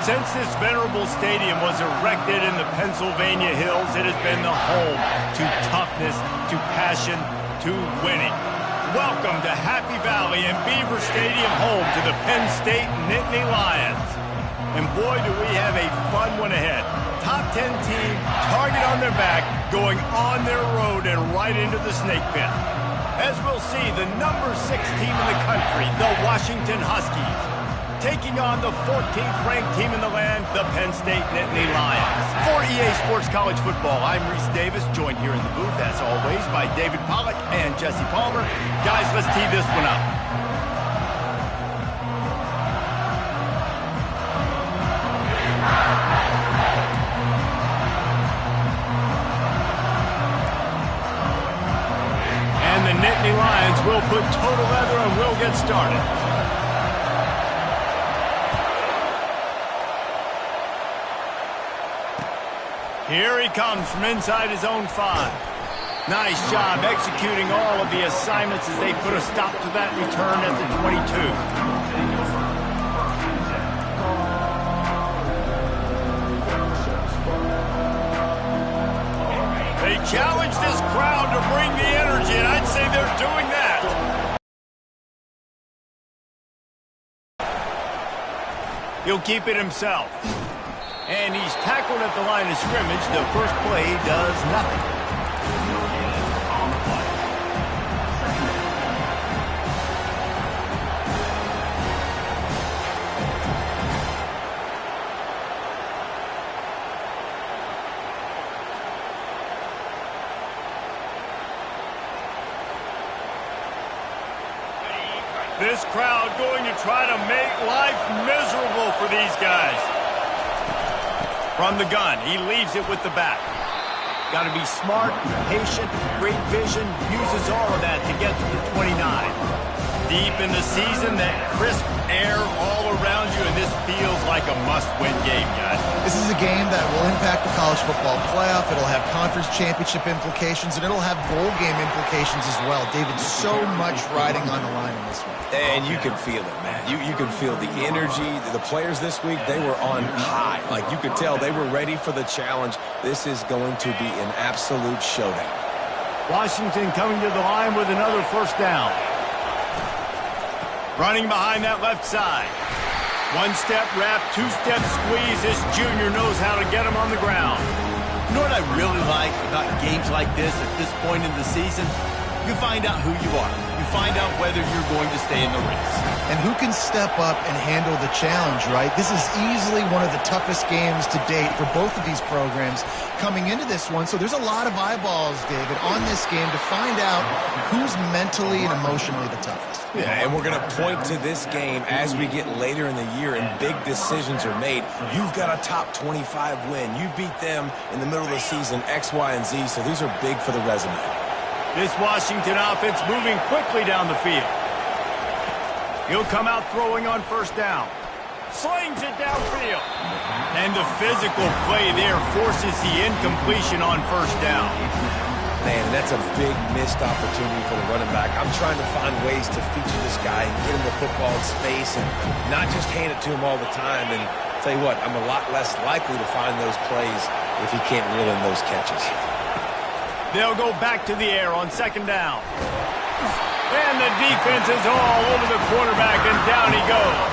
Since this venerable stadium was erected in the Pennsylvania hills, it has been the home to toughness, to passion, to winning. Welcome to Happy Valley and Beaver Stadium, home to the Penn State Nittany Lions. And boy, do we have a fun one ahead. Top 10 team, target on their back, going on their road and right into the snake pit. As we'll see, the number 6 team in the country, the Washington Huskies, taking on the 14th ranked team in the land, the Penn State Nittany Lions. For EA Sports College Football, I'm Reese Davis, joined here in the booth, as always, by David Pollack and Jesse Palmer. Guys, let's tee this one up. And the Nittany Lions will put total leather and we'll get started. Here he comes from inside his own 5. Nice job executing all of the assignments as they put a stop to that return at the 22. They challenge this crowd to bring the energy, and I'd say they're doing that. He'll keep it himself. And he's tackled at the line of scrimmage. The first play does nothing. This crowd going to try to make life miserable for these guys. From the gun, he leaves it with the back. Got to be smart, patient, great vision, uses all of that to get to the 29. Deep in the season, that crisp air all around you, and this feels like a must-win game, guys. This is a game that will impact the college football playoff. It'll have conference championship implications, and it'll have bowl game implications as well. David, so much riding on the line in this one. And you can feel it, man. You can feel the energy. The players this week, they were on high. Like, you could tell they were ready for the challenge. This is going to be an absolute showdown. Washington coming to the line with another first down. Running behind that left side. One-step wrap, two-step squeeze. This junior knows how to get him on the ground. You know what I really like about games like this at this point in the season? You find out who you are. You find out whether you're going to stay in the race. And who can step up and handle the challenge, right? This is easily one of the toughest games to date for both of these programs coming into this one. So there's a lot of eyeballs, David, on this game to find out who's mentally and emotionally the toughest. Yeah, and we're going to point to this game as we get later in the year and big decisions are made. You've got a top 25 win. You beat them in the middle of the season, X, Y, and Z, so these are big for the resume. This Washington offense moving quickly down the field. He'll come out throwing on first down. Slings it downfield. And the physical play there forces the incompletion on first down. Man, that's a big missed opportunity for the running back. I'm trying to find ways to feature this guy and get him the football in space and not just hand it to him all the time. And I'll tell you what, I'm a lot less likely to find those plays if he can't reel in those catches. They'll go back to the air on second down. And the defense is all over the quarterback, and down he goes.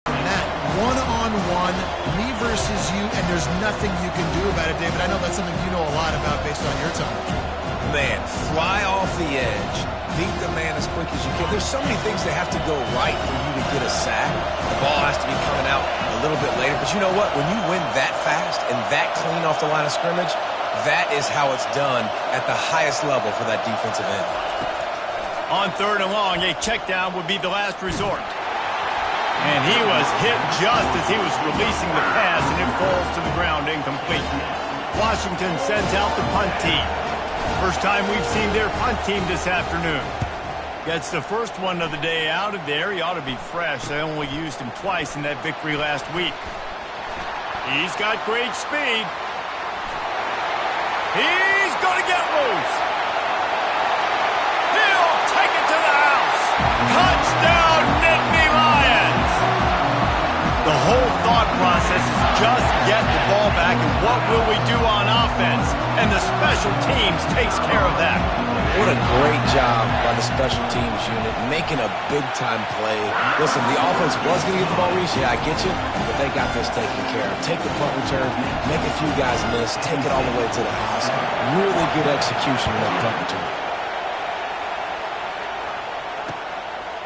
That one-on-one, me versus you, and there's nothing you can do about it, David. I know that's something you know a lot about based on your time. Man, fly off the edge, beat the man as quick as you can. There's so many things that have to go right for you to get a sack. The ball has to be coming out a little bit later. But you know what? When you win that fast and that clean off the line of scrimmage, that is how it's done at the highest level for that defensive end. On third and long, a check down would be the last resort. And he was hit just as he was releasing the pass, and it falls to the ground incomplete. Washington sends out the punt team. First time we've seen their punt team this afternoon. Gets the first one of the day out of there. He ought to be fresh. They only used him twice in that victory last week. He's got great speed. He's going to get loose. He'll take it to the house. Touchdown, Nittany Lions. just get the ball back, and what will we do on offense? And the special teams takes care of that. What a great job by the special teams unit, making a big-time play. Listen, the offense was going to get the ball reached. Yeah, I get you, but they got this taken care of. Take the punt return, make a few guys miss, take it all the way to the house. Really good execution in that punt return.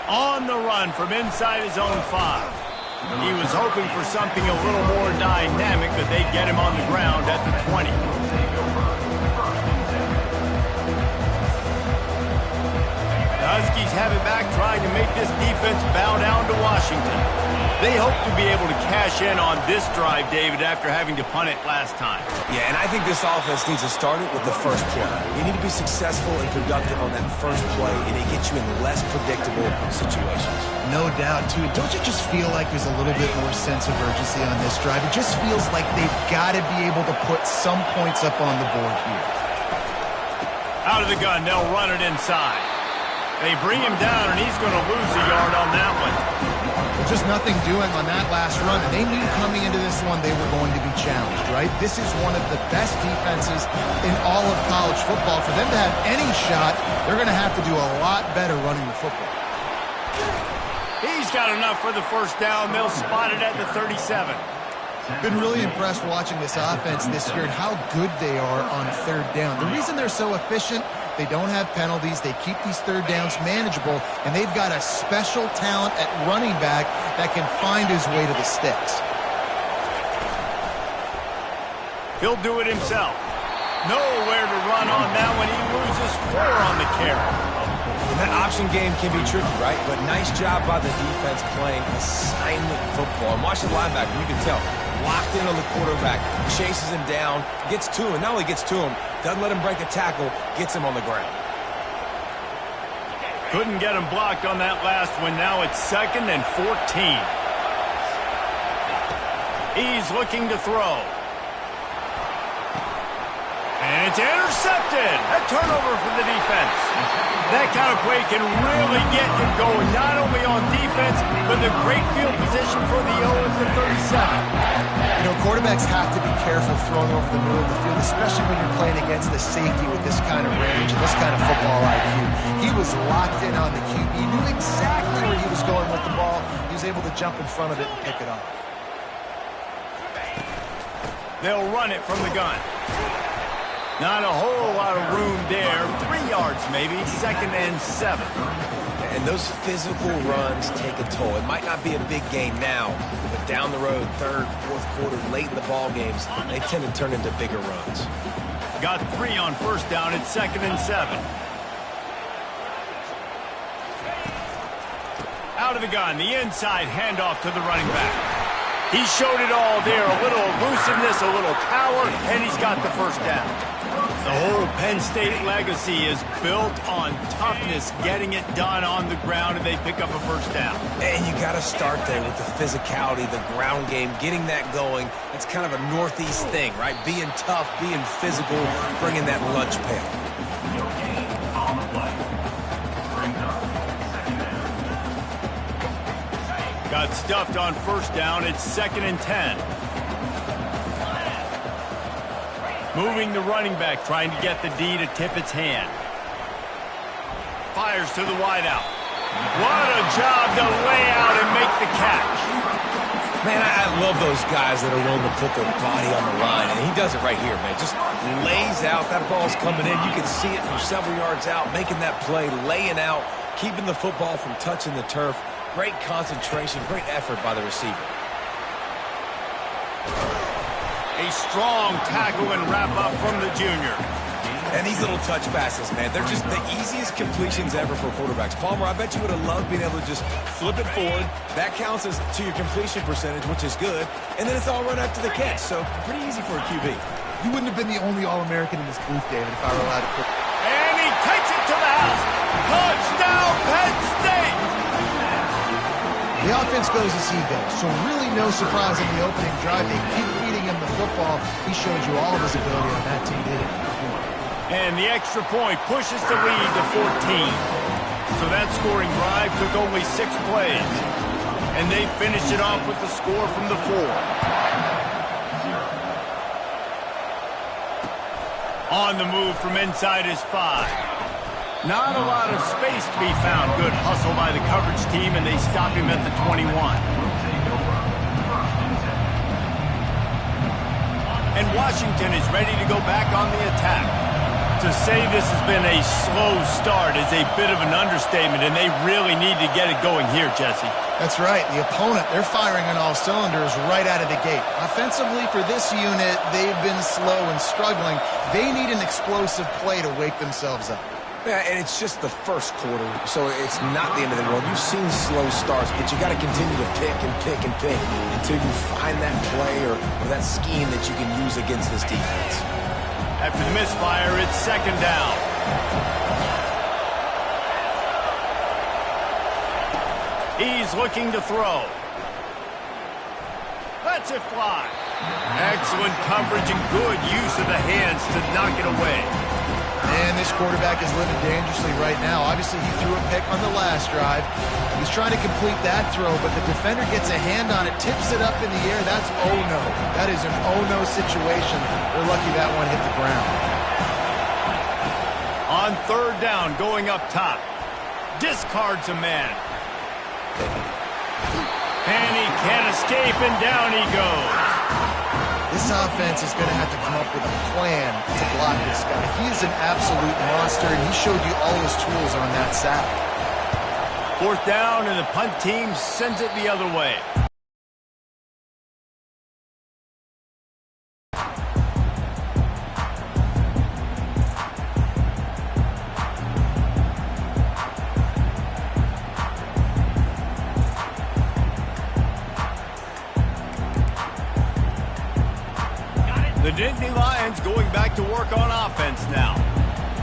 On the run from inside his own 5. He was hoping for something a little more dynamic, but they get him on the ground at the 20. The Huskies have it back, trying to make this defense bow down to Washington. They hope to be able to cash in on this drive, David, after having to punt it last time. Yeah, and I think this offense needs to start it with the first play. You need to be successful and productive on that first play, and it gets you in less predictable situations. No doubt, too. Don't you just feel like there's a little bit more sense of urgency on this drive? It just feels like they've got to be able to put some points up on the board here. Out of the gun, they'll run it inside. They bring him down, and he's going to lose a yard on that one. Just nothing doing on that last run, and they knew coming into this one they were going to be challenged, right? This is one of the best defenses in all of college football. For them to have any shot, they're going to have to do a lot better running the football. He's got enough for the first down. They'll spot it at the 37. Been really impressed watching this offense this year and how good they are on third down. The reason they're so efficient, they don't have penalties, they keep these third downs manageable, and they've got a special talent at running back that can find his way to the sticks. He'll do it himself. Nowhere to run on that one. He loses 4 on the carry. That option game can be tricky, right? But nice job by the defense playing assignment football. And watch the linebacker, you can tell. Locked in on the quarterback, chases him down, gets to him. Not only gets to him, doesn't let him break a tackle, gets him on the ground. Couldn't get him blocked on that last one. Now it's 2nd and 14. He's looking to throw. And it's intercepted. A turnover for the defense. That kind of play can really get you going, not only on defense, but the great field position for the O at the 37. You know, quarterbacks have to be careful throwing over the middle of the field, especially when you're playing against the safety with this kind of range and this kind of football IQ. He was locked in on the QB. He knew exactly where he was going with the ball. He was able to jump in front of it and pick it up. They'll run it from the gun. Not a whole lot of room there. 3 yards maybe. 2nd and 7. And those physical runs take a toll. It might not be a big game now, but down the road, 3rd, 4th quarter, late in the ball games, they tend to turn into bigger runs. Got 3 on first down. It's 2nd and 7. Out of the gun. The inside handoff to the running back. He showed it all there. A little elusiveness, a little power, and he's got the first down. The whole Penn State legacy is built on toughness, getting it done on the ground, and they pick up a first down. And you got to start there with the physicality, the ground game, getting that going. It's kind of a Northeast thing, right? Being tough, being physical, bringing that lunch pail. Got stuffed on first down. It's 2nd and 10. Moving the running back, trying to get the D to tip its hand. Fires to the wideout. What a job to lay out and make the catch. Man, I love those guys that are willing to put their body on the line, and he does it right here, man. Just lays out. That ball's coming in. You can see it from several yards out, making that play, laying out, keeping the football from touching the turf. Great concentration, great effort by the receiver. A strong tackle and wrap-up from the junior. And these little touch passes, man, they're just the easiest completions ever for quarterbacks. Palmer, I bet you would have loved being able to just flip it forward. That counts as to your completion percentage, which is good. And then it's all run after the catch, so pretty easy for a QB. You wouldn't have been the only All-American in this booth, David, if I were allowed to put. And he takes it to the house. Touchdown, Penn State! The offense goes as he goes, so really no surprise in the opening drive. They keep feeding him the football. He shows you all of his ability on that team, didn't he? And the extra point pushes the lead to 14. So that scoring drive took only 6 plays. And they finished it off with the score from the 4. On the move from inside his 5. Not a lot of space to be found. Good hustle by the coverage team, and they stop him at the 21. And Washington is ready to go back on the attack. To say this has been a slow start is a bit of an understatement, and they really need to get it going here, Jesse. That's right. The opponent, they're firing on all cylinders right out of the gate. Offensively, for this unit, they've been slow and struggling. They need an explosive play to wake themselves up. Yeah, and it's just the first quarter, so it's not the end of the world. You've seen slow starts, but you got to continue to pick and pick and pick until you find that play or that scheme that you can use against this defense. After the misfire, it's second down. He's looking to throw. Lets it fly. Excellent coverage and good use of the hands to knock it away. And this quarterback is living dangerously right now. Obviously, he threw a pick on the last drive. He's trying to complete that throw, but the defender gets a hand on it, tips it up in the air. That's oh-no. That is an oh-no situation. They're lucky that one hit the ground. On third down, going up top. Discards a man. And he can't escape, and down he goes. This offense is going to have to come up with a plan to block this guy. He is an absolute monster, and he showed you all his tools on that sack. Fourth down, and the punt team sends it the other way. The Nittany Lions going back to work on offense now.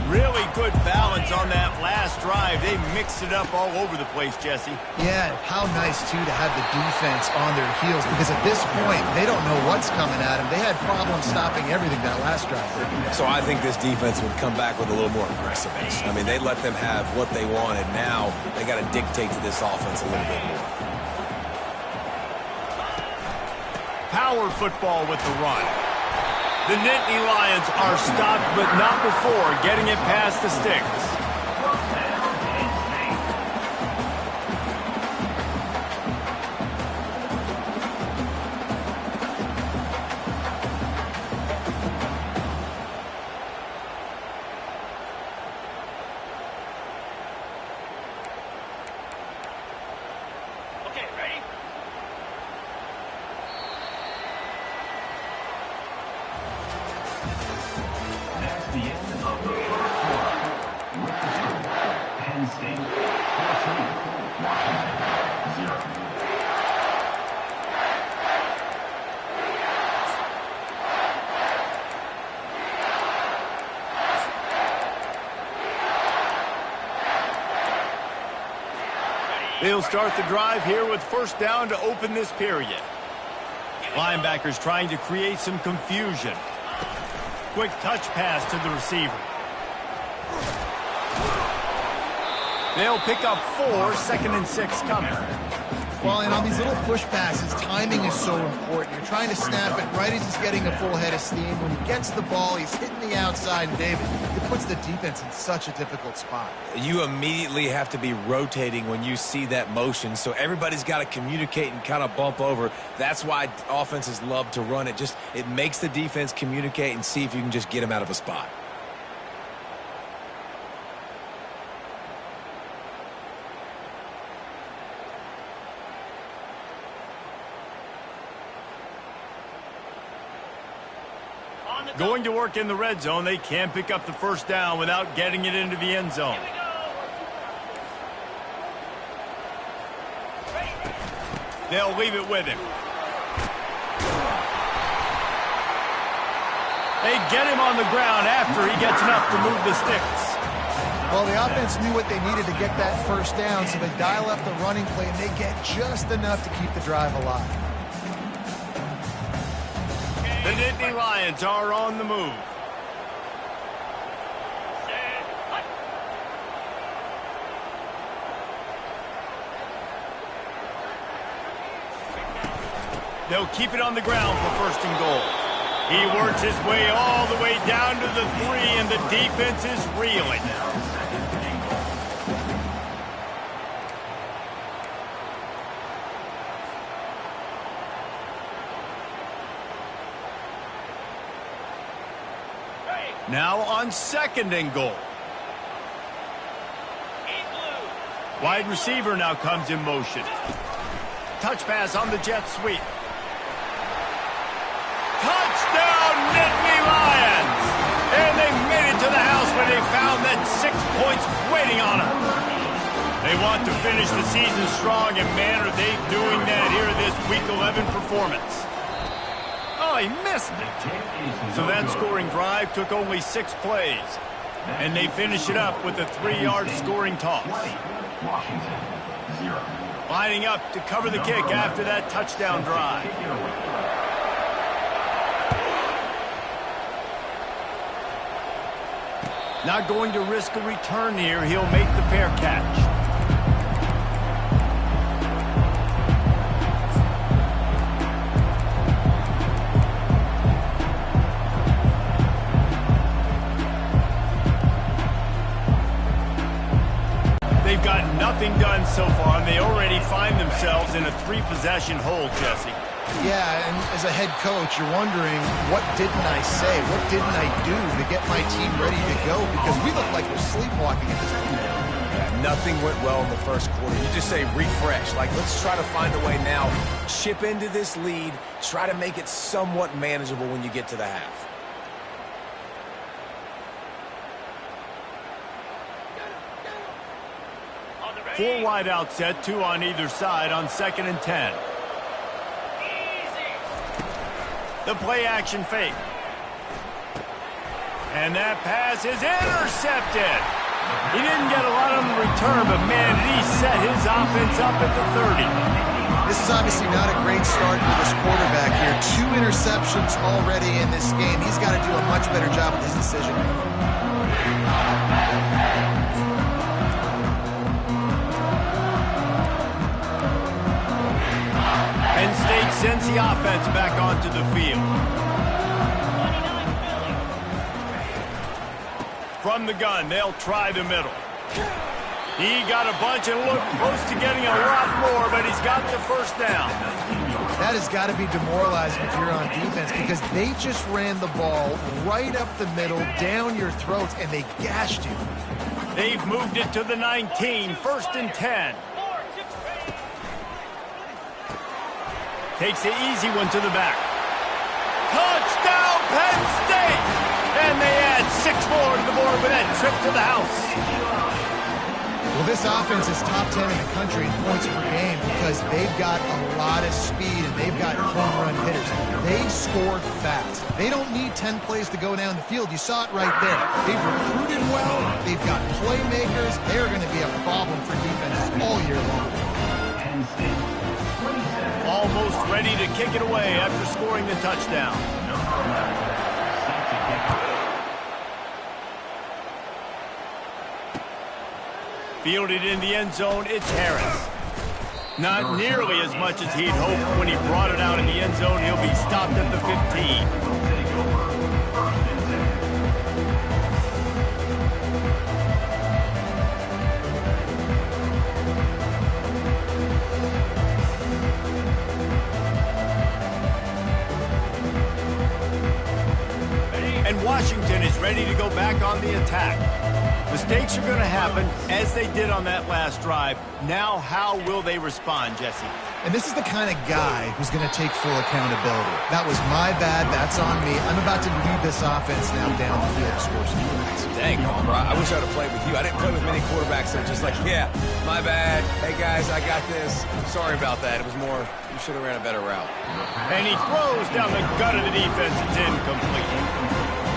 Really good balance on that last drive. They mixed it up all over the place, Jesse. Yeah, how nice, too, to have the defense on their heels, because at this point, they don't know what's coming at them. They had problems stopping everything that last drive. So I think this defense would come back with a little more aggressiveness. I mean, they let them have what they wanted. Now they got to dictate to this offense a little bit more. Power football with the run. The Nittany Lions are stopped, but not before getting it past the sticks. They'll start the drive here with first down to open this period. Linebackers trying to create some confusion. Quick touch pass to the receiver. They'll pick up 4, 2nd and 6 coming. Well, and on these little push passes, timing is so important. You're trying to snap it right as he's getting a full head of steam. When he gets the ball, he's hitting the outside, and David, it puts the defense in such a difficult spot. You immediately have to be rotating when you see that motion, so everybody's got to communicate and kind of bump over. That's why offenses love to run it. It makes the defense communicate and see if you can just get them out of a spot. Going to work in the red zone. They can't pick up the first down without getting it into the end zone. They'll leave it with him. They get him on the ground after he gets enough to move the sticks. Well, the offense knew what they needed to get that first down, so they dial up the running play, and they get just enough to keep the drive alive. The Nittany Lions are on the move. They'll keep it on the ground for first and goal. He works his way all the way down to the three, and the defense is reeling. Now on 2nd and goal. Wide receiver now comes in motion. Touch pass on the jet sweep. Touchdown, Nittany Lions! And they made it to the house when they found that 6 points waiting on them. They want to finish the season strong, and man, are they doing that here in this Week 11 performance. Oh, he missed it. So that scoring drive took only 6 plays. And they finish it up with a 3-yard scoring toss. Lining up to cover the kick after that touchdown drive. Not going to risk a return here. He'll make the fair catch. They've got nothing done so far, and they already find themselves in a 3-possession hole, Jesse. Yeah, and as a head coach, you're wondering, what didn't I say? What didn't I do to get my team ready to go? Because we look like we're sleepwalking at this point. Yeah, nothing went well in the first quarter. You just say refresh. Like, let's try to find a way now. Chip into this lead. Try to make it somewhat manageable when you get to the half. Four wide out set, 2 on either side on 2nd and 10. The play action fake. And that pass is intercepted. He didn't get a lot of them in return, but man, did he set his offense up at the 30. This is obviously not a great start for this quarterback here. 2 interceptions already in this game. He's got to do a much better job with his decision making. Penn State sends the offense back onto the field. From the gun, they'll try the middle. He got a bunch and looked close to getting a lot more, but he's got the first down. That has got to be demoralizing if you're on defense, because they just ran the ball right up the middle, down your throats, and they gashed you. They've moved it to the 19, 1st and 10. Takes the easy one to the back. Touchdown, Penn State! And they add 6 more to the board with that trip to the house. Well, this offense is top 10 in the country in points per game because they've got a lot of speed and they've got home run hitters. They score fast. They don't need 10 plays to go down the field. You saw it right there. They've recruited well. They've got playmakers. They're going to be a problem for defenses all year long. Almost ready to kick it away after scoring the touchdown. Fielded in the end zone, it's Harris. Not nearly as much as he'd hoped. When he brought it out in the end zone, he'll be stopped at the 15. And Washington is ready to go back on the attack. Mistakes are going to happen, as they did on that last drive. Now, how will they respond, Jesse? And this is the kind of guy who's going to take full accountability. That was my bad. That's on me. I'm about to lead this offense now down the field to score some points. Dang, Palmer, I wish I would have played with you. I didn't play with many quarterbacks that are just like, yeah, my bad. Hey, guys, I got this. Sorry about that. It was more, you should have ran a better route. And he throws down the gut of the defense. It's incomplete.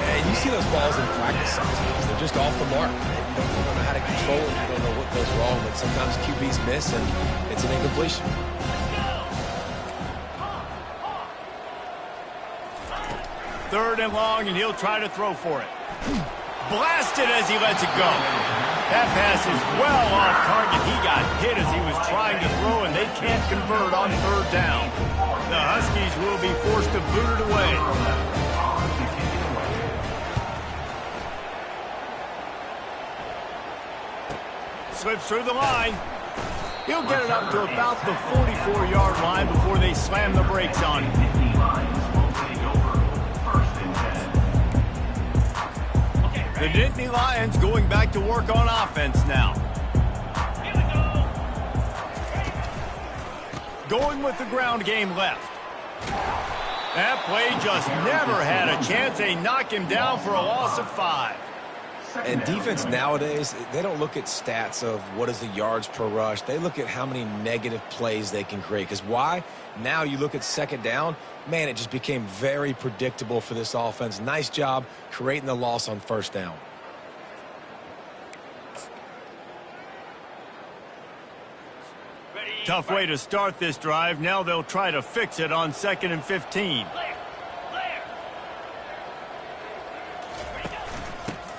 And you see those balls in practice sometimes. They're just off the mark. You don't know how to control it. You don't know what goes wrong. But sometimes QBs miss, and it's an incompletion. Third and long, and he'll try to throw for it. Blasted as he lets it go. That pass is well off target. He got hit as he was trying to throw, and they can't convert on 3rd down. The Huskies will be forced to boot it away. slips through the line. He'll get it up to about the 44-yard line before they slam the brakes on him. The Nittany Lions going back to work on offense now. Going with the ground game left. That play just never had a chance. They knock him down for a loss of 5. And defense nowadays, they don't look at stats of what is the yards per rush. They look at how many negative plays they can create. Because why? Now you look at second down, man, it just became very predictable for this offense. Nice job creating the loss on first down. Tough way to start this drive. Now they'll try to fix it on 2nd and 15.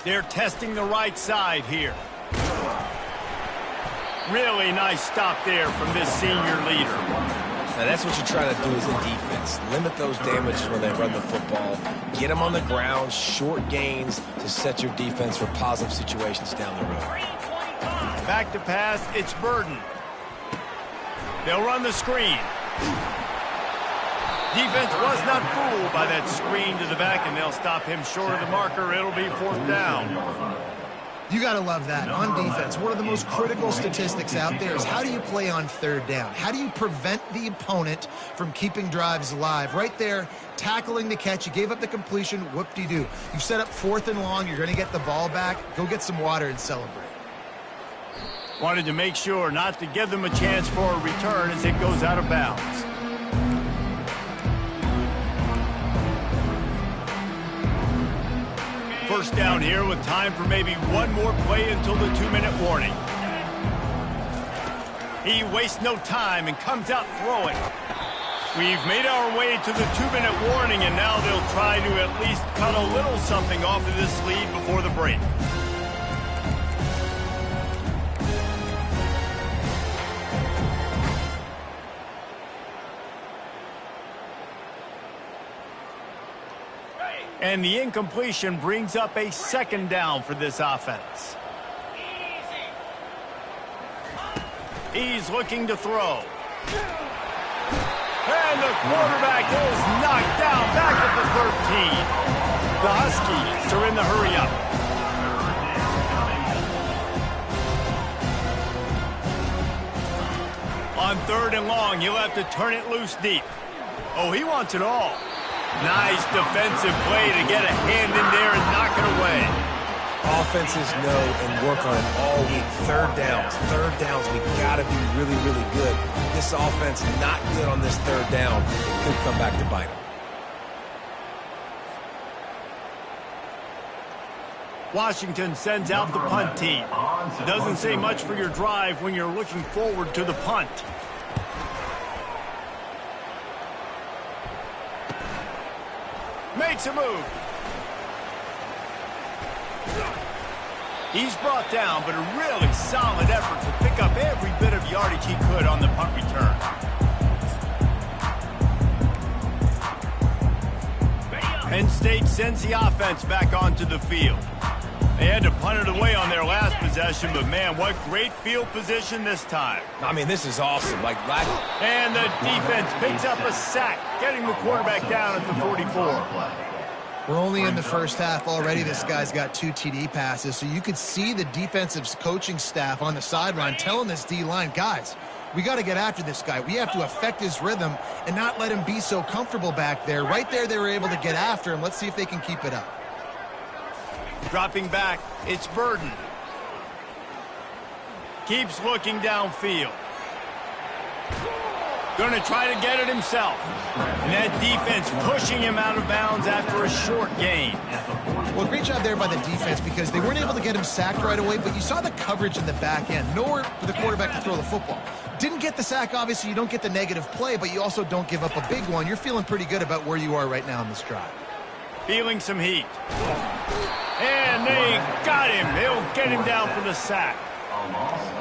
They're testing the right side here. Really nice stop there from this senior leader. Now that's what you try to do as a defense. Limit those damages when they run the football. Get them on the ground, short gains to set your defense for positive situations down the road. Back to pass, it's Burden. They'll run the screen. Defense was not fooled by that screen to the back, and they'll stop him short of the marker. It'll be 4th down. You got to love that. On defense, one of the most critical statistics out there is how do you play on 3rd down? How do you prevent the opponent from keeping drives alive? Right there, tackling the catch. You gave up the completion. Whoop-de-doo. You've set up 4th and long. You're going to get the ball back. Go get some water and celebrate. Wanted to make sure not to give them a chance for a return as it goes out of bounds. First down here with time for maybe one more play until the 2-minute warning. He wastes no time and comes out throwing. We've made our way to the 2-minute warning, and now they'll try to at least cut a little something off of this lead before the break. And the incompletion brings up a 2nd down for this offense. He's looking to throw. And the quarterback is knocked down back at the 13. The Huskies are in the hurry up. On 3rd and long, he'll have to turn it loose deep. Oh, he wants it all. Nice defensive play to get a hand in there and knock it away. Offenses know and work on it all week. 3rd downs. 3rd downs, we got to be really, really good. This offense not good on this 3rd down. It could come back to bite them. Washington sends out the punt team. Doesn't say much for your drive when you're looking forward to the punt. Makes a move. He's brought down, but a really solid effort to pick up every bit of yardage he could on the punt return. Penn State sends the offense back onto the field. They had to punt it away on their last possession, but man, what great field position this time. I mean, this is awesome. And the defense picks up a sack, getting the quarterback down at the 44. We're only in the first half already. This guy's got 2 TD passes, so you could see the defensive coaching staff on the sideline telling this D-line, guys, we got to get after this guy. We have to affect his rhythm and not let him be so comfortable back there. Right there, they were able to get after him. Let's see if they can keep it up. Dropping back, it's Burden. Keeps looking downfield. Going to try to get it himself. And that defense pushing him out of bounds after a short gain. Well, great job there by the defense because they weren't able to get him sacked right away, but you saw the coverage in the back end. Nowhere for the quarterback to throw the football. Didn't get the sack, obviously. You don't get the negative play, but you also don't give up a big one. You're feeling pretty good about where you are right now in this drive. Feeling some heat. And they got him. They'll get him down for the sack.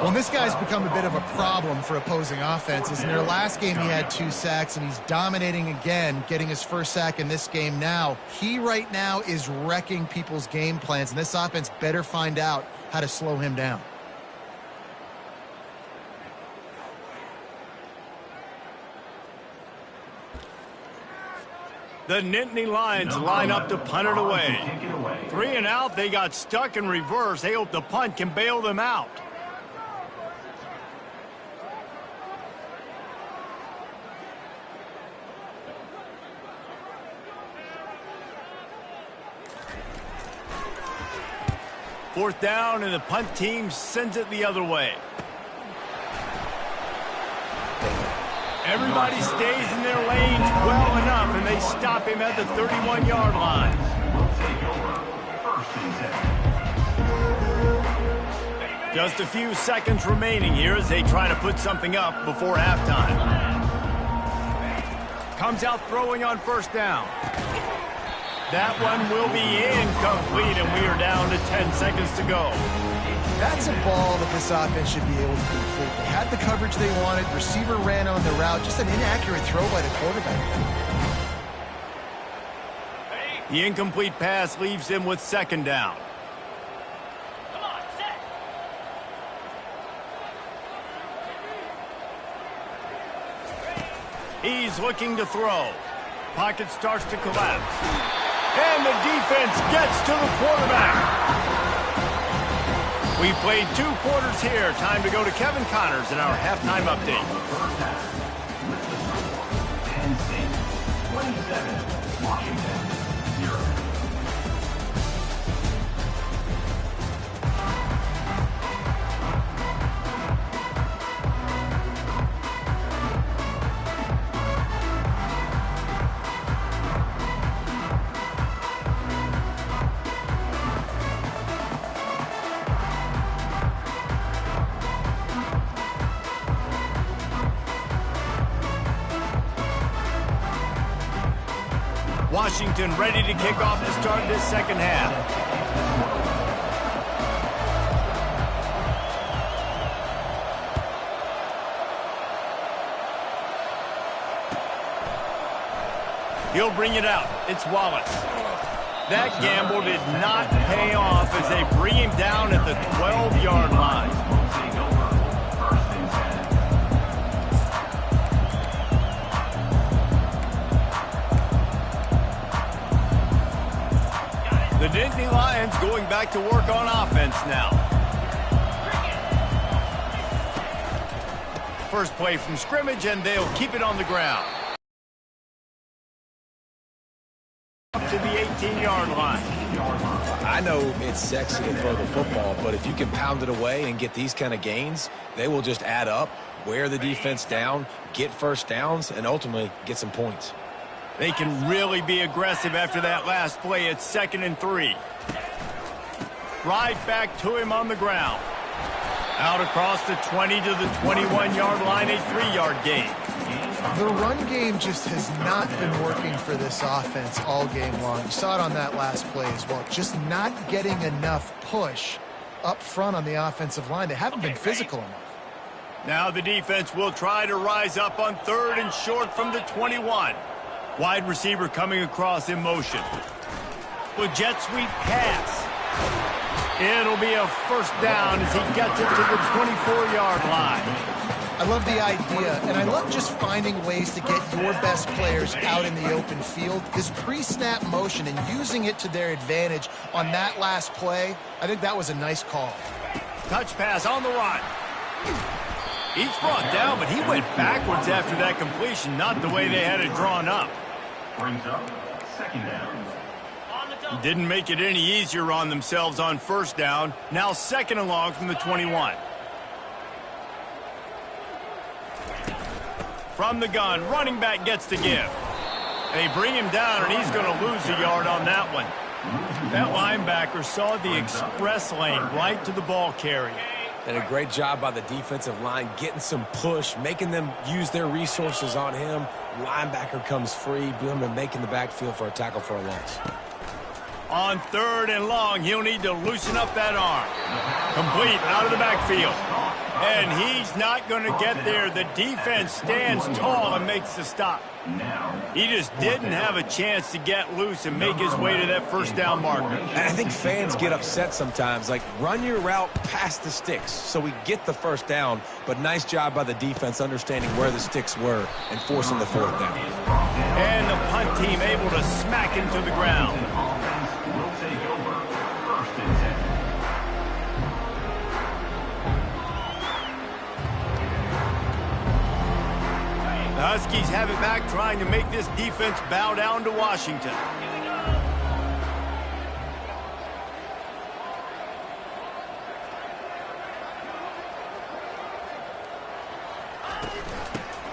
Well, this guy's become a bit of a problem for opposing offenses. In their last game, he had 2 sacks, and he's dominating again, getting his first sack in this game now. He right now is wrecking people's game plans, and this offense better find out how to slow him down. The Nittany Lions line up to punt it away. 3 and out, they got stuck in reverse. They hope the punt can bail them out. Fourth down, and the punt team sends it the other way. Everybody stays in their lanes well enough, and they stop him at the 31-yard line. Just a few seconds remaining here as they try to put something up before halftime. Comes out throwing on first down. That one will be incomplete, and we are down to 10 seconds to go. That's a ball that this offense should be able to complete. They had the coverage they wanted. Receiver ran on the route. Just an inaccurate throw by the quarterback. The incomplete pass leaves them with second down. He's looking to throw. Pocket starts to collapse. And the defense gets to the quarterback. We played 2 quarters here. Time to go to Kevin Connors in our halftime update. Penn State, 27, Washington, 0. Washington ready to kick off to start this second half. He'll bring it out. It's Wallace. That gamble did not pay off as they bring him down at the 12-yard line. The Nittany Lions going back to work on offense now. First play from scrimmage, and they'll keep it on the ground. Up to the 18-yard line. I know it's sexy to throw the football, but if you can pound it away and get these kind of gains, they will just add up, wear the defense down, get first downs, and ultimately get some points. They can really be aggressive after that last play. It's 2nd and 3. Right back to him on the ground. Out across the 20 to the 21-yard line, a 3-yard gain. The run game just has not been working for this offense all game long. You saw it on that last play as well. Just not getting enough push up front on the offensive line. They haven't been physical enough. Now the defense will try to rise up on 3rd and short from the 21. Wide receiver coming across in motion. With jet sweep pass. It'll be a first down as he gets it to the 24-yard line. I love the idea, and I love just finding ways to get your best players out in the open field. This pre-snap motion and using it to their advantage on that last play, I think that was a nice call. Touch pass on the run. He's brought down, but he went backwards after that completion, not the way they had it drawn up. Brings up second down. Didn't make it any easier on themselves on first down. Now 2nd and long from the 21. From the gun, running back gets the give. They bring him down, and he's going to lose a yard on that one. That linebacker saw the express lane right to the ball carrier. And a great job by the defensive line, getting some push, making them use their resources on him. Linebacker comes free, making the backfield for a tackle for a loss. On 3rd and long, he'll need to loosen up that arm. Complete out of the backfield. And he's not going to get there. The defense stands tall and makes the stop. He just didn't have a chance to get loose and make his way to that first down marker. And I think fans get upset sometimes, like run your route past the sticks so we get the first down, but nice job by the defense understanding where the sticks were and forcing the 4th down. And the punt team able to smack him to the ground. Offense will take over. 1st and 10. The Huskies have it back, trying to make this defense bow down to Washington.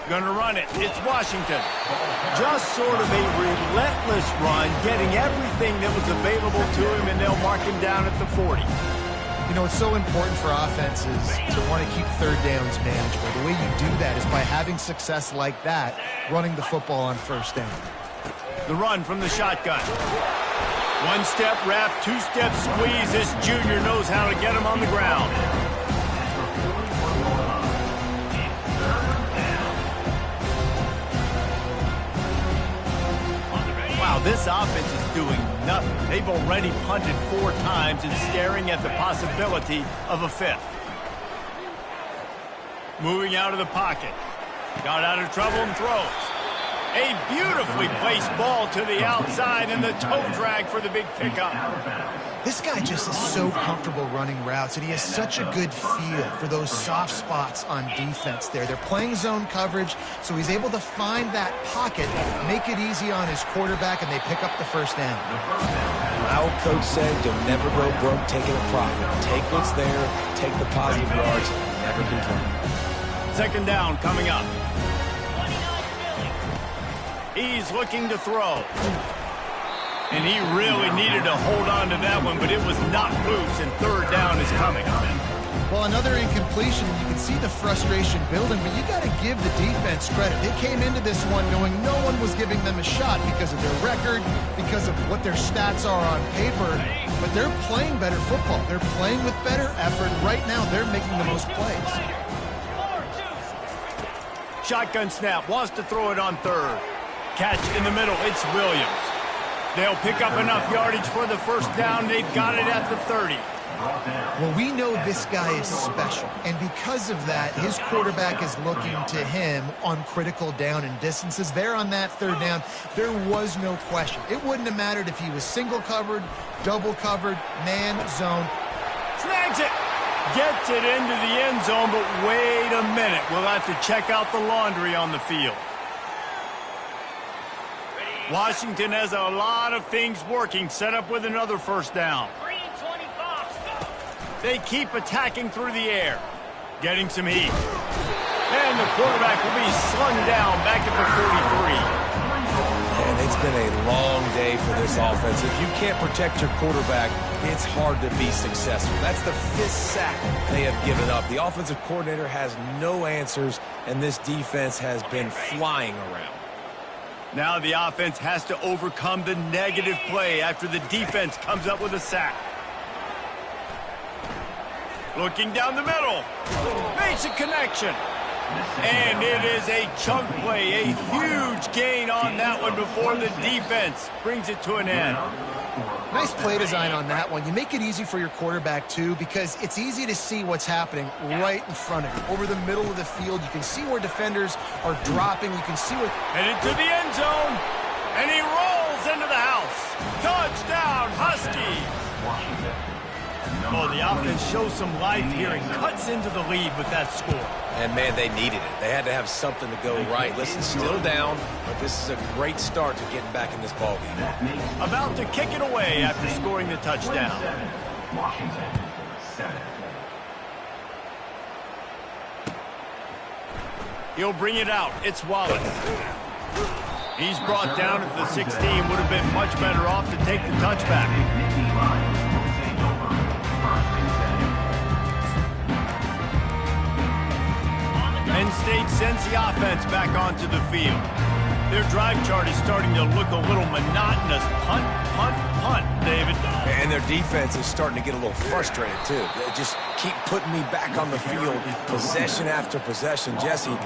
Gonna run it. It's Washington. Just sort of a relentless run, getting everything that was available to him, and they'll mark him down at the 40. You know, it's so important for offenses to want to keep third downs manageable. The way you do that is by having success like that, running the football on 1st down. The run from the shotgun. 1-step wrap, 2-step squeeze. This junior knows how to get him on the ground. Wow, this offense is doing nothing. They've already punted 4 times and staring at the possibility of a 5th. Moving out of the pocket. Got out of trouble and throws. A beautifully placed ball to the outside and the toe drag for the big pickup. This guy just is so comfortable running routes, and he has such a good feel for those soft spots on defense there. They're playing zone coverage, so he's able to find that pocket, make it easy on his quarterback, and they pick up the 1st down. My old coach said, you'll never go broke taking a profit. Take what's there, take the positive yards, and never complain. 2nd down coming up. He's looking to throw. And he really needed to hold on to that one, but it was not loose, and 3rd down is coming. Well, another incompletion. You can see the frustration building, but you got to give the defense credit. They came into this one knowing no one was giving them a shot because of their record, because of what their stats are on paper, but they're playing better football. They're playing with better effort. Right now, they're making the most plays. Shotgun snap, wants to throw it on 3rd. Catch in the middle, it's Williams. They'll pick up enough yardage for the 1st down. They've got it at the 30. Well, we know this guy is special, and because of that, his quarterback is looking to him on critical down and distances. There on that 3rd down, there was no question. It wouldn't have mattered if he was single covered, double covered, man, zone. Snags it. Gets it into the end zone, but wait a minute. We'll have to check out the laundry on the field. Washington has a lot of things working, set up with another 1st down. They keep attacking through the air, getting some heat. And the quarterback will be slung down back at the 43. And it's been a long day for this offense. If you can't protect your quarterback, it's hard to be successful. That's the 5th sack they have given up. The offensive coordinator has no answers, and this defense has been flying around. Now the offense has to overcome the negative play after the defense comes up with a sack. Looking down the middle. Makes a connection. And it is a chunk play, a huge gain on that one before the defense brings it to an end. Nice play design on that one. You make it easy for your quarterback, too, because it's easy to see what's happening right in front of you. Over the middle of the field, you can see where defenders are dropping. You can see where... Headed to the end zone, and he rolls into the house. Touchdown, Husky! Oh, the offense shows some life here and cuts into the lead with that score. And, man, they needed it. They had to have something to go right. Listen, still down, but this is a great start to getting back in this ballgame. About to kick it away after scoring the touchdown. Washington, 7. He'll bring it out. It's Wallace. He's brought down at the 16. Would have been much better off to take the touchback. Penn State sends the offense back onto the field. Their drive chart is starting to look a little monotonous. Punt, punt, punt, David. And their defense is starting to get a little frustrated, too. They just keep putting me back on the field, possession after possession. Jesse,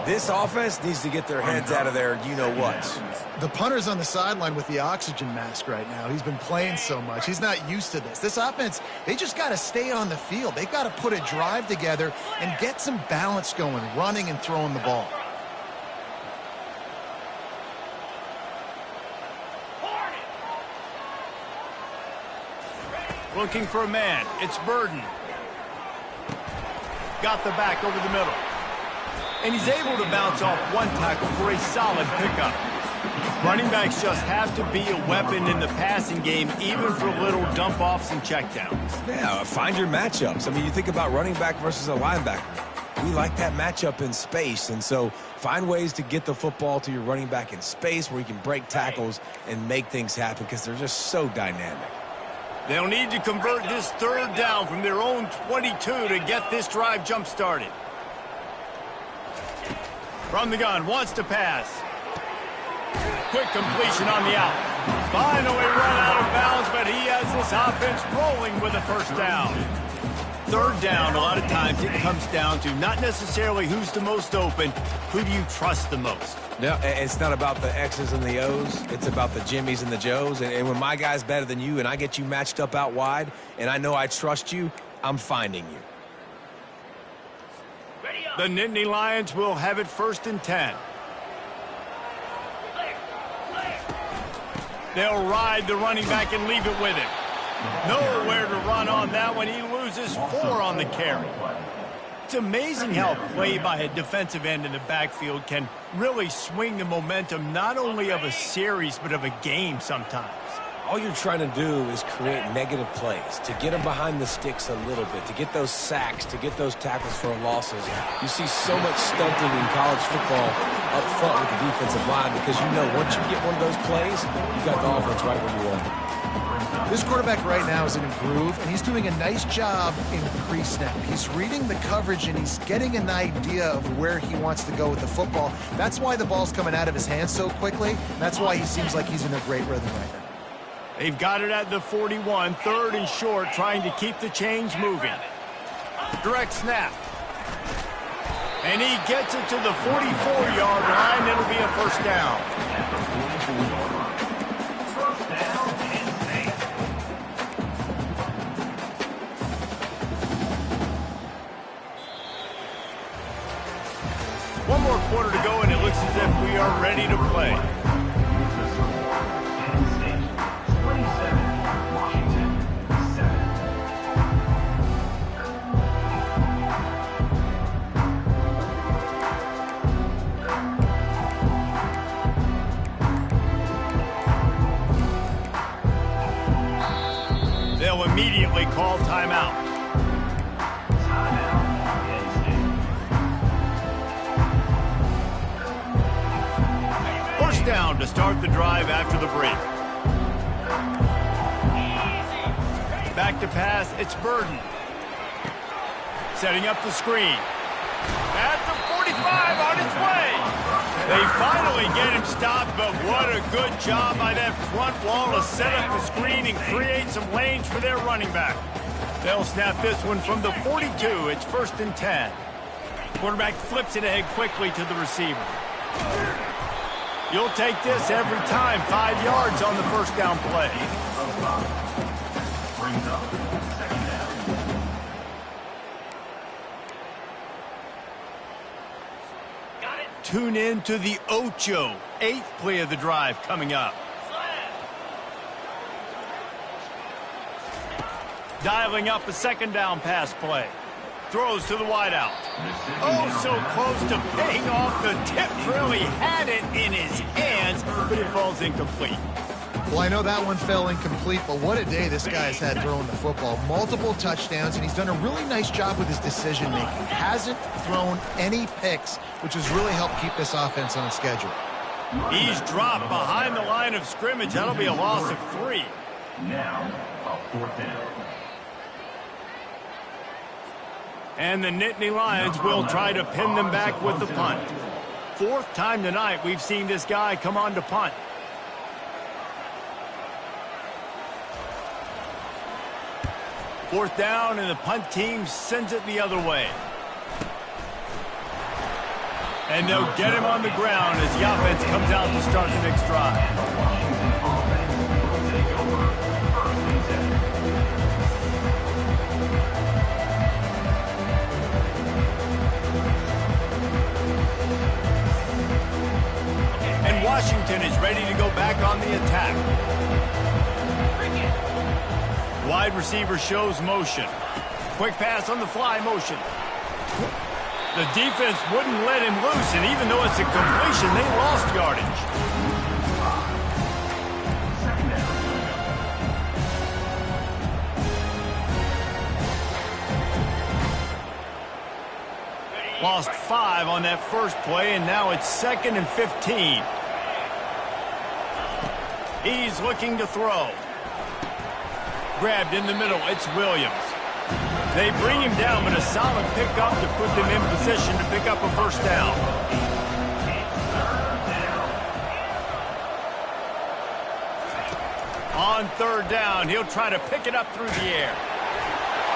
this offense needs to get their heads out of there, you-know-what. The punter's on the sideline with the oxygen mask right now. He's been playing so much. He's not used to this. This offense, they just got to stay on the field. They've got to put a drive together and get some balance going, running and throwing the ball. looking for a man. It's Burden. Got the back over the middle. And he's able to bounce off one tackle for a solid pickup. Running backs just have to be a weapon in the passing game, even for little dump-offs and checkdowns. Yeah, find your matchups. I mean, you think about running back versus a linebacker. We like that matchup in space, and so find ways to get the football to your running back in space where you can break tackles and make things happen because they're just so dynamic. They'll need to convert this third down from their own 22 to get this drive jump-started. From the gun, wants to pass. Quick completion on the out. Finally run out of bounds, but he has this offense rolling with a first down. Third down, a lot of times it comes down to not necessarily who's the most open, who do you trust the most? No, it's not about the X's and the O's. It's about the Jimmies and the Joes. And when my guy's better than you and I get you matched up out wide and I know I trust you, I'm finding you. The Nittany Lions will have it 1st and 10. They'll ride the running back and leave it with him. Nowhere to run on that one. He loses 4 on the carry. It's amazing how play by a defensive end in the backfield can really swing the momentum not only of a series but of a game sometimes. All you're trying to do is create negative plays, to get them behind the sticks a little bit, to get those sacks, to get those tackles for losses. You see so much stunting in college football up front with the defensive line because you know once you get one of those plays, you got the offense right where you want it. This quarterback right now is in a groove, and he's doing a nice job in pre-snap. He's reading the coverage, and he's getting an idea of where he wants to go with the football. That's why the ball's coming out of his hands so quickly. That's why he seems like he's in a great rhythm right now. They've got it at the 41, 3rd and short, trying to keep the chains moving. Direct snap. And he gets it to the 44-yard line. It'll be a first down. One more quarter to go, and it looks as if we are ready to play. They'll immediately call timeout. First down to start the drive after the break. Back to pass, it's Burden. Setting up the screen. At the 45 on his way. They finally get him stopped, but what a good job by that front wall to set up the screen and create some lanes for their running back. They'll snap this one from the 42. It's 1st and 10. Quarterback flips it ahead quickly to the receiver. You'll take this every time. 5 yards on the first down play. Brings up second down. Tune in to the Ocho. 8th play of the drive coming up. Dialing up a second down pass play. Throws to the wideout. Oh, so close to paying off the tip. Really had it in his hands, but it falls incomplete. Well, I know that one fell incomplete, but what a day this guy's had throwing the football. Multiple touchdowns, and he's done a really nice job with his decision-making. Hasn't thrown any picks, which has really helped keep this offense on schedule. He's dropped behind the line of scrimmage. That'll be a loss of 3. Now, a 4th down. And the Nittany Lions will try to pin them back with the punt. 4th time tonight we've seen this guy come on to punt. Fourth down, and the punt team sends it the other way. And they'll get him on the ground as the offense comes out to start the next drive. And Washington is ready to go back on the attack. Wide receiver shows motion. Quick pass on the fly motion. The defense wouldn't let him loose, and even though it's a completion, they lost yardage. Lost 5 on that first play, and now it's 2nd and 15. He's looking to throw. Grabbed in the middle, it's Williams. They bring him down, but a solid pickup to put them in position to pick up a first down. On 3rd down, he'll try to pick it up through the air.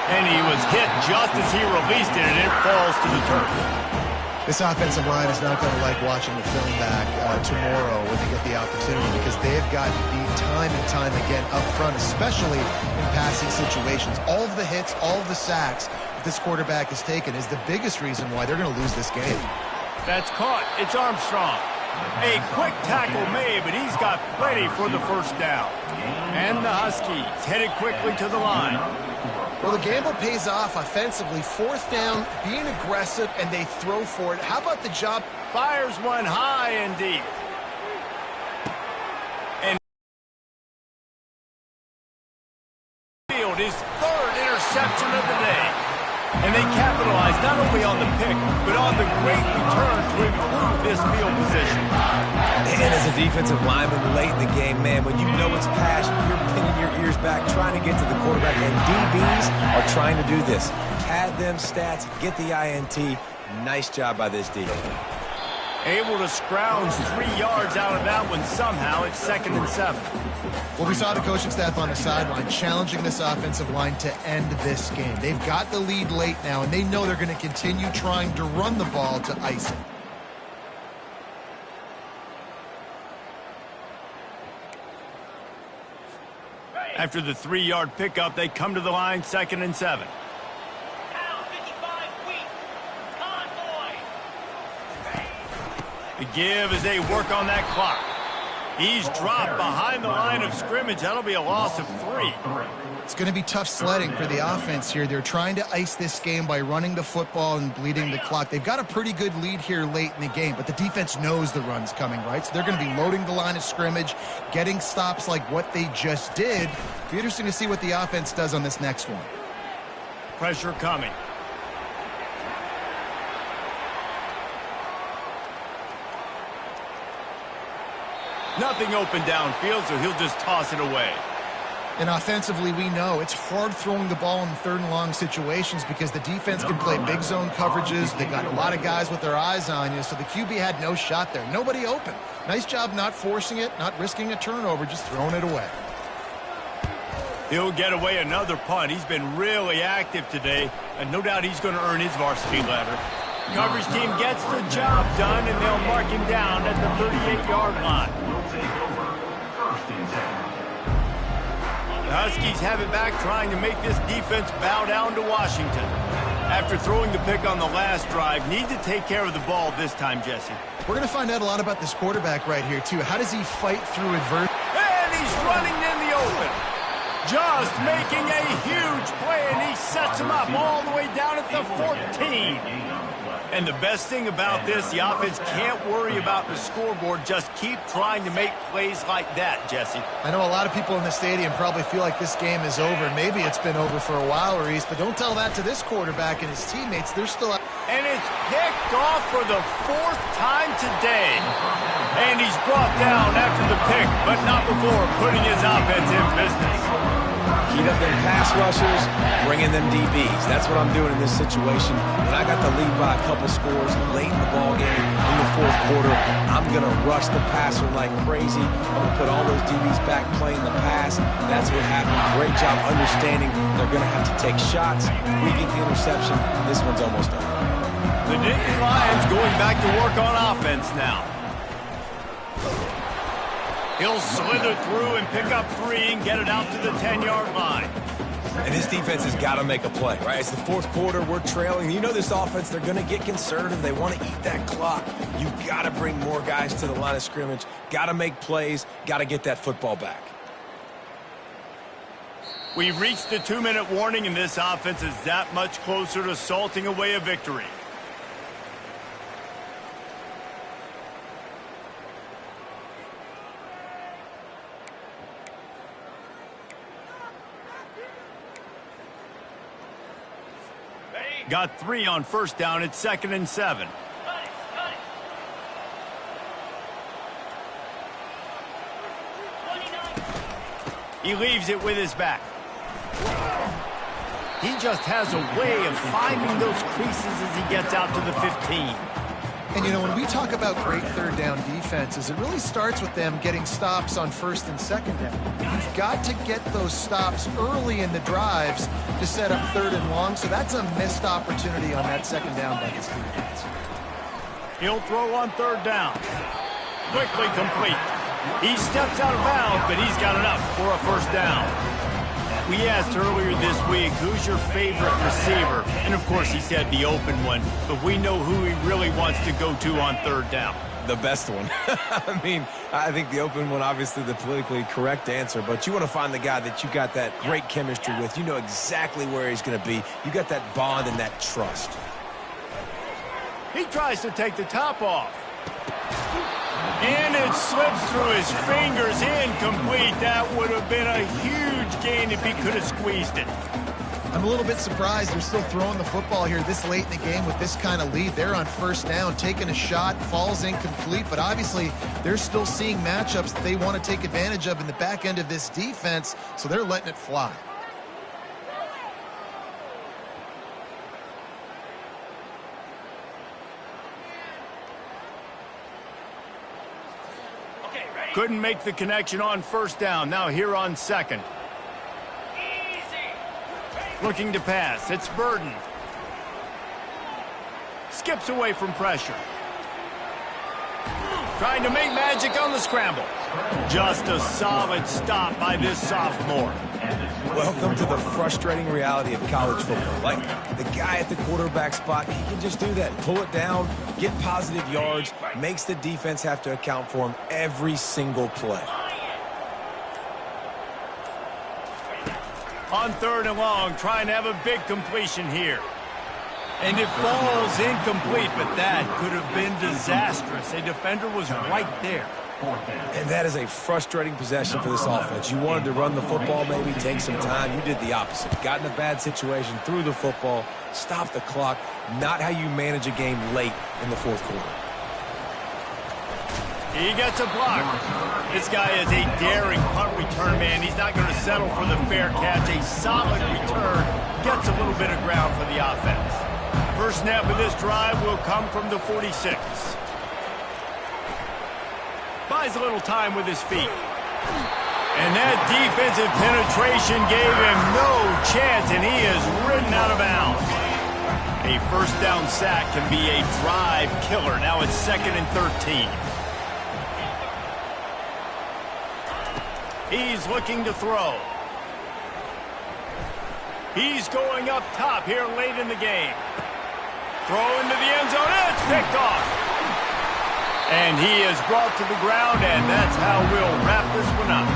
And he was hit just as he released it, and it falls to the turf. This offensive line is not going to like watching the film back tomorrow when they get the opportunity, because they have gotten beat time and time again up front, especially in passing situations. All of the hits, all of the sacks that this quarterback has taken is the biggest reason why they're going to lose this game. That's caught. It's Armstrong. A quick tackle made, but he's got plenty for the first down. And the Huskies headed quickly to the line. Well, the gamble pays off offensively. 4th down, being aggressive, and they throw for it. How about the job? Fires one high and deep. And field his 3rd interception of the day. And they capitalize not only on the pick, but on the great return to improve this field position. And as a defensive lineman late in the game, man, when you know it's pass, you're pinning your ears back, trying to get to the quarterback, and DBs are trying to do this. Pad them stats, get the INT. Nice job by this D. Able to scrounge 3 yards out of that one somehow. It's 2nd and 7. Well, we saw the coaching staff on the sideline challenging this offensive line to end this game. They've got the lead late now, and they know they're going to continue trying to run the ball to ice it. After the 3-yard pickup, they come to the line, 2nd and 7. The give as they work on that clock. He's dropped behind the line of scrimmage. That'll be a loss of 3. It's going to be tough sledding for the offense here. They're trying to ice this game by running the football and bleeding the clock. They've got a pretty good lead here late in the game, but the defense knows the run's coming, right? So they're going to be loading the line of scrimmage, getting stops like what they just did. It'll be interesting to see what the offense does on this next one. Pressure coming. Nothing open downfield, so he'll just toss it away. And offensively, we know it's hard throwing the ball in 3rd and long situations because the defense can play big zone coverages. They got a lot of guys with their eyes on you, so the QB had no shot there. Nobody open. Nice job not forcing it, not risking a turnover, just throwing it away. He'll get away another punt. He's been really active today, and no doubt he's going to earn his varsity letter. Coverage team gets the job done, and they'll mark him down at the 38-yard line. The Huskies have it back, trying to make this defense bow down to Washington. After throwing the pick on the last drive, need to take care of the ball this time, Jesse. We're going to find out a lot about this quarterback right here, too. How does he fight through adversity? And he's running in the open. Just making a huge play, and he sets him up all the way down at the 14. And the best thing about this, the offense can't worry about the scoreboard. Just keep trying to make plays like that, Jesse. I know a lot of people in the stadium probably feel like this game is over. Maybe it's been over for a while, Reese, but don't tell that to this quarterback and his teammates. They're still out. And it's picked off for the 4th time today. And he's brought down after the pick, but not before putting his offense in business. Heat up them pass rushers, bring in them DBs. That's what I'm doing in this situation. When I got the lead by a couple scores late in the ball game in the 4th quarter, I'm going to rush the passer like crazy. I'm going to put all those DBs back playing the pass. That's what happened. Great job understanding they're going to have to take shots. We get the interception. This one's almost over. The Nittany Lions going back to work on offense now. He'll slither through and pick up 3 and get it out to the 10-yard line. And this defense has got to make a play, right? It's the 4th quarter. We're trailing. You know this offense, they're going to get conservative. They want to eat that clock. You got to bring more guys to the line of scrimmage. Got to make plays. Got to get that football back. We've reached the 2-minute warning, and this offense is that much closer to salting away a victory. Got 3 on first down. It's 2nd and 7. He leaves it with his back. He just has a way of finding those creases as he gets out to the 15. And, you know, when we talk about great third down defenses, it really starts with them getting stops on first and second down. You've got to get those stops early in the drives to set up third and long, so that's a missed opportunity on that second down by this defense. He'll throw on third down. Quickly complete. He steps out of bounds, but he's got enough for a first down. We asked earlier this week, who's your favorite receiver? And, of course, he said the open one, but we know who he really wants to go to on third down. The best one. I mean, I think the open one, obviously the politically correct answer, but you want to find the guy that you got that great chemistry with. You know exactly where he's going to be. You got that bond and that trust. He tries to take the top off. And it slips through his fingers, incomplete. That would have been a huge gain if he could have squeezed it. I'm a little bit surprised they're still throwing the football here this late in the game with this kind of lead. They're on first down, taking a shot, falls incomplete, but obviously they're still seeing matchups that they want to take advantage of in the back end of this defense, so they're letting it fly. Couldn't make the connection on first down. Now here on second. Looking to pass. It's Burden. Skips away from pressure. Trying to make magic on the scramble. Just a solid stop by this sophomore. Welcome to the frustrating reality of college football. Like, the guy at the quarterback spot, he can just do that. Pull it down, get positive yards, makes the defense have to account for him every single play. On third and long, trying to have a big completion here. And it falls incomplete, but that could have been disastrous. A defender was right there. And that is a frustrating possession for this offense. You wanted to run the football, maybe take some time. You did the opposite. Got in a bad situation, threw the football, stopped the clock. Not how you manage a game late in the fourth quarter. He gets a block. This guy is a daring punt return man. He's not going to settle for the fair catch. A solid return. Gets a little bit of ground for the offense. First snap of this drive will come from the 46. Buys a little time with his feet. And that defensive penetration gave him no chance, and he is ridden out of bounds. A first down sack can be a drive killer. Now it's 2nd and 13. He's looking to throw. He's going up top here late in the game. Throw into the end zone. It's picked off. And he is brought to the ground, and that's how we'll wrap this one up.